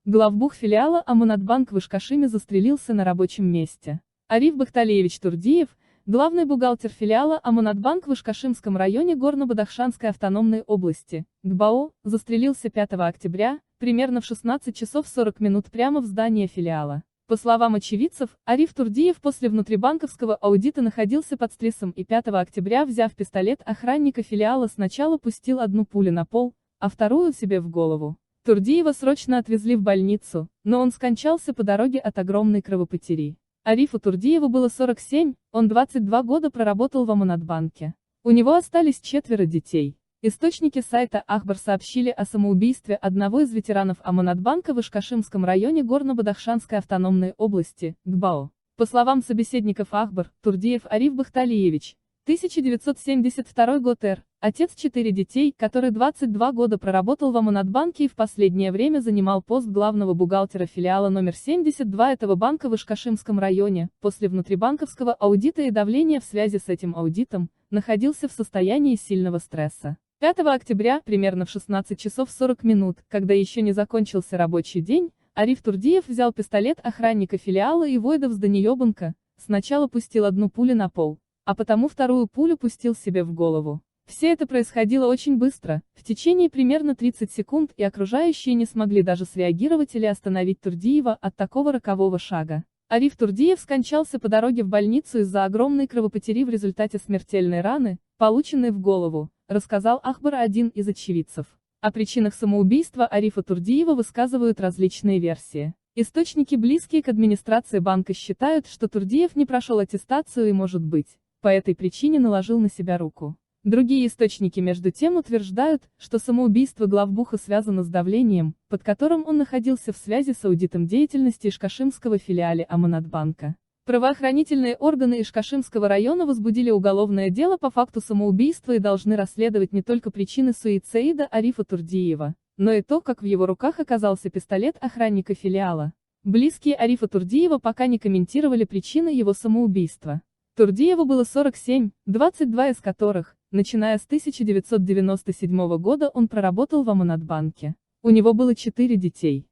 Главбух филиала Аманатбанк в Ишкашиме застрелился на рабочем месте. Ариф Бахталиевич Турдиев, главный бухгалтер филиала Аманатбанк в Ишкашимском районе Горно-Бадахшанской автономной области, ГБАО, застрелился 5 октября, примерно в 16 часов 40 минут прямо в здании филиала. По словам очевидцев, Ариф Турдиев после внутрибанковского аудита находился под стрессом и 5 октября, взяв пистолет охранника филиала, сначала пустил одну пулю на пол, а вторую себе в голову. Турдиева срочно отвезли в больницу, но он скончался по дороге от огромной кровопотери. Арифу Турдиеву было 47, он 22 года проработал в Аманатбанке. У него остались 4 детей. Источники сайта Ахбар сообщили о самоубийстве одного из ветеранов Аманатбанка в Ишкашимском районе Горно-Бадахшанской автономной области, ГБАО. По словам собеседников Ахбар, Турдиев Ариф Бахталиевич, 1972 год отец 4 детей, который 22 года проработал в Аманатбанке и в последнее время занимал пост главного бухгалтера филиала номер 72 этого банка в Ишкашимском районе, после внутрибанковского аудита и давления в связи с этим аудитом, находился в состоянии сильного стресса. 5 октября, примерно в 16 часов 40 минут, когда еще не закончился рабочий день, Ариф Турдиев взял пистолет охранника филиала и Войдов Зданиёбанка, сначала пустил одну пулю на пол, а потому вторую пулю пустил себе в голову. Все это происходило очень быстро, в течение примерно 30 секунд, и окружающие не смогли даже среагировать или остановить Турдиева от такого рокового шага. Ариф Турдиев скончался по дороге в больницу из-за огромной кровопотери в результате смертельной раны, полученной в голову, рассказал Ахбар, один из очевидцев. О причинах самоубийства Арифа Турдиева высказывают различные версии. Источники, близкие к администрации банка, считают, что Турдиев не прошел аттестацию и, может быть, по этой причине наложил на себя руку. Другие источники между тем утверждают, что самоубийство главбуха связано с давлением, под которым он находился в связи с аудитом деятельности Ишкашимского филиала Аманатбанка. Правоохранительные органы Ишкашимского района возбудили уголовное дело по факту самоубийства и должны расследовать не только причины суицида Арифа Турдиева, но и то, как в его руках оказался пистолет охранника филиала. Близкие Арифа Турдиева пока не комментировали причины его самоубийства. Турдиеву было 47, 22 из которых, начиная с 1997 года, он проработал в Аманатбанке. У него было 4 детей.